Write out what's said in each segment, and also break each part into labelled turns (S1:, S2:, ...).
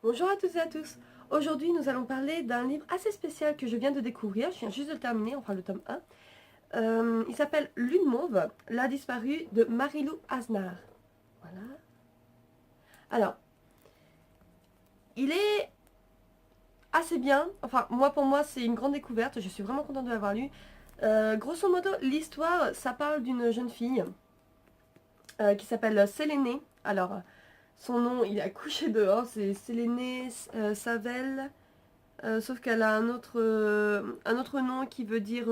S1: Bonjour à toutes et à tous. Aujourd'hui, nous allons parler d'un livre assez spécial que je viens de découvrir. Je viens juste de le terminer, enfin le tome 1. Il s'appelle Lune Mauve, la disparue de Marie-Lou Asnard. Voilà. Alors, il est assez bien. Enfin, pour moi, c'est une grande découverte. Je suis vraiment contente de l'avoir lu. Grosso modo, l'histoire, ça parle d'une jeune fille qui s'appelle Sélénée. Alors, son nom, il a couché dehors, c'est Sélénée Savel. Sauf qu'elle a un autre nom qui veut dire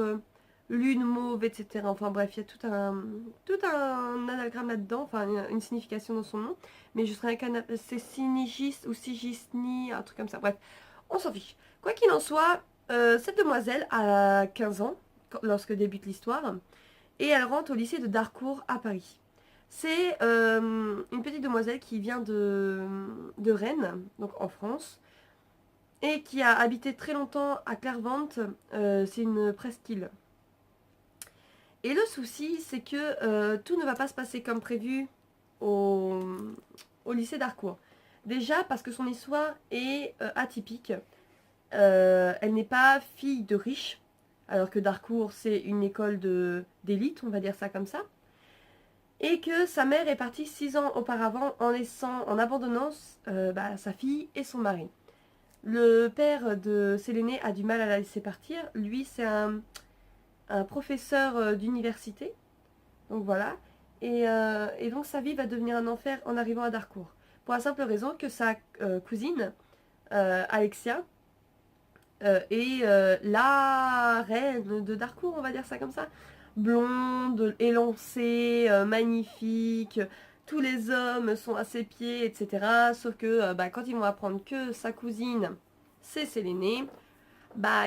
S1: lune, mauve, etc. Enfin bref, il y a tout un anagramme là-dedans, enfin une signification dans son nom. Mais je serais c'est Sinigis ou Sigisni, un truc comme ça. Bref, on s'en fiche. Quoi qu'il en soit, cette demoiselle a 15 ans lorsque débute l'histoire. Et elle rentre au lycée de Darcourt à Paris. C'est une petite demoiselle qui vient de Rennes, donc en France, et qui a habité très longtemps à Clairvente. C'est une presqu'île. Et le souci, c'est que tout ne va pas se passer comme prévu au, au lycée d'Harcourt. Déjà parce que son histoire est atypique. Elle n'est pas fille de riches, alors que Darcourt, c'est une école d'élite, on va dire ça comme ça. Et que sa mère est partie 6 ans auparavant en abandonnant sa fille et son mari. Le père de Sélénée a du mal à la laisser partir. Lui, c'est un professeur d'université. Donc voilà. Et donc sa vie va devenir un enfer en arrivant à Darcourt. Pour la simple raison que sa cousine, Alexia, est la reine de Darcourt, on va dire ça comme ça. Blonde, élancée, magnifique. Tous les hommes sont à ses pieds, etc. Sauf que quand ils vont apprendre que sa cousine, c'est Sélénée,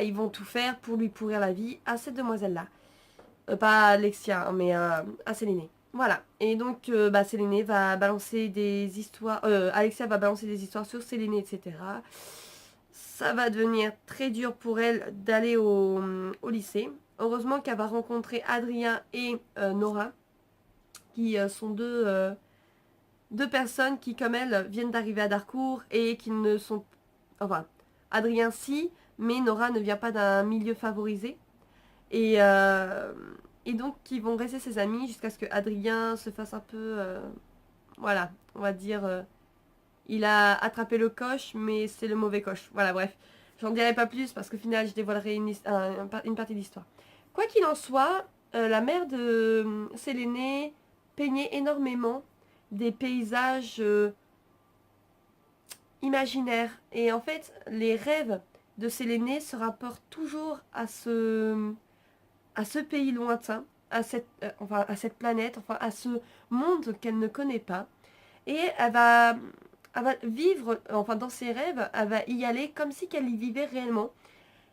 S1: ils vont tout faire pour lui pourrir la vie à cette demoiselle-là. Pas Alexia, hein, mais à Sélénée. Voilà. Et donc, Sélénée va balancer des histoires... Alexia va balancer des histoires sur Sélénée, etc. Ça va devenir très dur pour elle d'aller au lycée. Heureusement qu'elle va rencontrer Adrien et Nora, qui sont deux personnes qui, comme elle, viennent d'arriver à Darcourt et qui ne sont... Enfin, Adrien si, mais Nora ne vient pas d'un milieu favorisé. Et, euh, et donc, qui vont rester ses amis jusqu'à ce que Adrien se fasse un peu... voilà, on va dire... il a attrapé le coche, mais c'est le mauvais coche. Voilà, bref. J'en dirai pas plus parce qu'au final, je dévoilerai une partie de l'histoire. Quoi qu'il en soit, la mère de Sélénée peignait énormément des paysages imaginaires. Et en fait, les rêves de Sélénée se rapportent toujours à ce pays lointain, à cette planète, enfin à ce monde qu'elle ne connaît pas. Et elle va vivre, enfin dans ses rêves, elle va y aller comme si qu'elle y vivait réellement.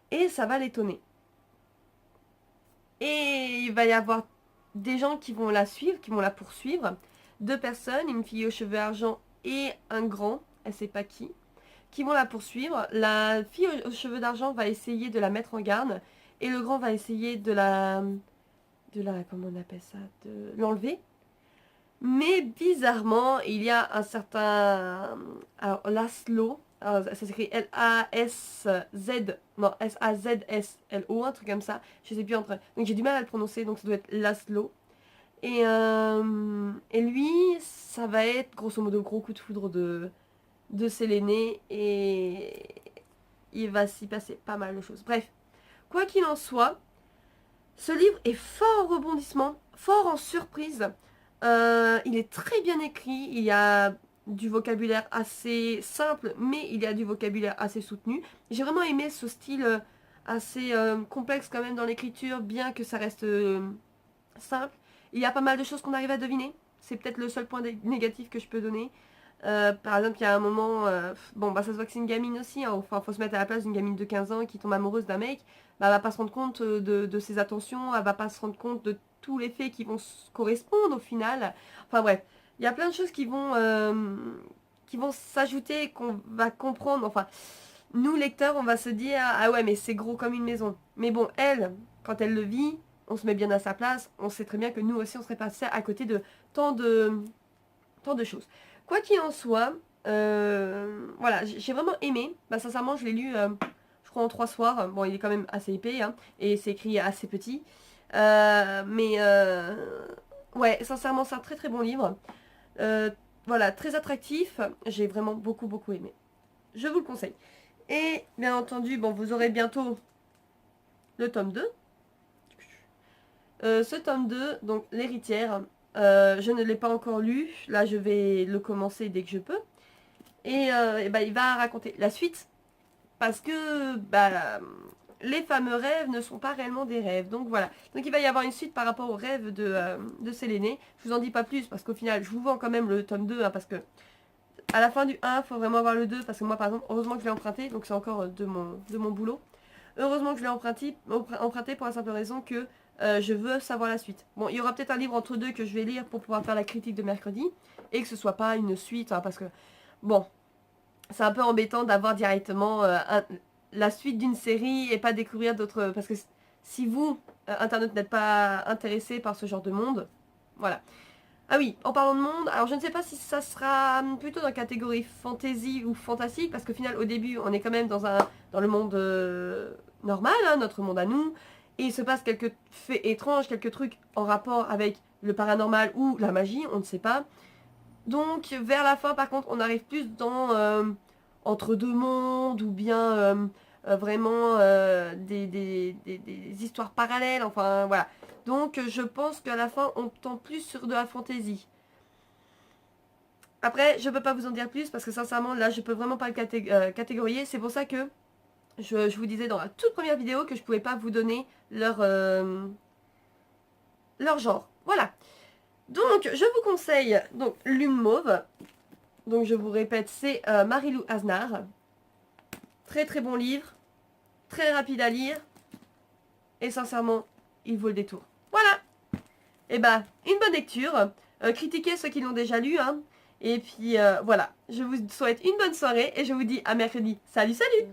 S1: Et ça va l'étonner. Et il va y avoir des gens qui vont la suivre, qui vont la poursuivre. Deux personnes, une fille aux cheveux argent et un grand, elle sait pas qui vont la poursuivre. La fille aux cheveux d'argent va essayer de la mettre en garde. Et le grand va essayer comment on appelle ça, de l'enlever. Mais bizarrement, il y a un certain... Alors, Laszlo, alors, ça s'écrit L-A-S-Z... Non, S-A-Z-S-L-O, un truc comme ça. Je sais plus entre... Donc j'ai du mal à le prononcer, donc ça doit être Laszlo. Et lui, ça va être grosso modo le gros coup de foudre de Sélénée. Et il va s'y passer pas mal de choses. Bref, quoi qu'il en soit, ce livre est fort en rebondissement, fort en surprise. Il est très bien écrit, il y a du vocabulaire assez simple, mais il y a du vocabulaire assez soutenu. J'ai vraiment aimé ce style assez complexe quand même dans l'écriture, bien que ça reste simple. Il y a pas mal de choses qu'on arrive à deviner. C'est peut-être le seul point négatif que je peux donner. Par exemple, il y a un moment, ça se voit que c'est une gamine aussi, hein. Enfin, faut se mettre à la place d'une gamine de 15 ans qui tombe amoureuse d'un mec. Elle va pas se rendre compte de ses attentions, elle va pas se rendre compte de tous les faits qui vont correspondre au final. Enfin bref, il y a plein de choses qui vont s'ajouter et qu'on va comprendre. Enfin, nous lecteurs, on va se dire ah ouais mais c'est gros comme une maison. Mais bon, elle, quand elle le vit, on se met bien à sa place, on sait très bien que nous aussi on serait passé à côté de tant de choses. Quoi qu'il en soit, voilà, j'ai vraiment aimé. Bah, sincèrement, je l'ai lu, je crois, en 3 soirs. Bon, il est quand même assez épais, hein, et c'est écrit assez petit. Ouais, sincèrement, c'est un très très bon livre. Voilà, très attractif. J'ai vraiment beaucoup beaucoup aimé. Je vous le conseille. Et bien entendu, bon, vous aurez bientôt le tome 2. Ce tome 2, donc l'héritière, je ne l'ai pas encore lu. Là, je vais le commencer dès que je peux. Et bah, il va raconter la suite. Parce que bah, les fameux rêves ne sont pas réellement des rêves. Donc voilà. Donc il va y avoir une suite par rapport aux rêves de Séléné. Je vous en dis pas plus parce qu'au final, je vous vends quand même le tome 2. Hein, parce que à la fin du 1, il faut vraiment avoir le 2. Parce que moi, par exemple, heureusement que je l'ai emprunté. Donc c'est encore de mon boulot. Heureusement que je l'ai emprunté pour la simple raison que je veux savoir la suite. Bon, il y aura peut-être un livre entre deux que je vais lire pour pouvoir faire la critique de mercredi. Et que ce soit pas une suite. Hein, parce que, bon, c'est un peu embêtant d'avoir directement la suite d'une série et pas découvrir d'autres... Parce que si vous, Internet, n'êtes pas intéressé par ce genre de monde, voilà. Ah oui, en parlant de monde, alors je ne sais pas si ça sera plutôt dans la catégorie fantasy ou fantastique, parce qu'au final, au début, on est quand même dans le monde normal, hein, notre monde à nous, et il se passe quelques faits étranges, quelques trucs en rapport avec le paranormal ou la magie, on ne sait pas. Donc vers la fin par contre on arrive plus dans entre deux mondes ou bien vraiment des histoires parallèles, enfin voilà. Donc je pense qu'à la fin on tend plus sur de la fantaisie. Après je peux pas vous en dire plus parce que sincèrement là je peux vraiment pas le catégoriser. C'est pour ça que je vous disais dans la toute première vidéo que je pouvais pas vous donner leur genre. Voilà. Donc, je vous conseille donc Lune Mauve. Donc, je vous répète, c'est Marie-Lou Asnard. Très très bon livre, très rapide à lire. Et sincèrement, il vaut le détour. Voilà. Et bah, une bonne lecture. Critiquez ceux qui l'ont déjà lu. Hein. Et puis, voilà. Je vous souhaite une bonne soirée et je vous dis à mercredi. Salut, salut!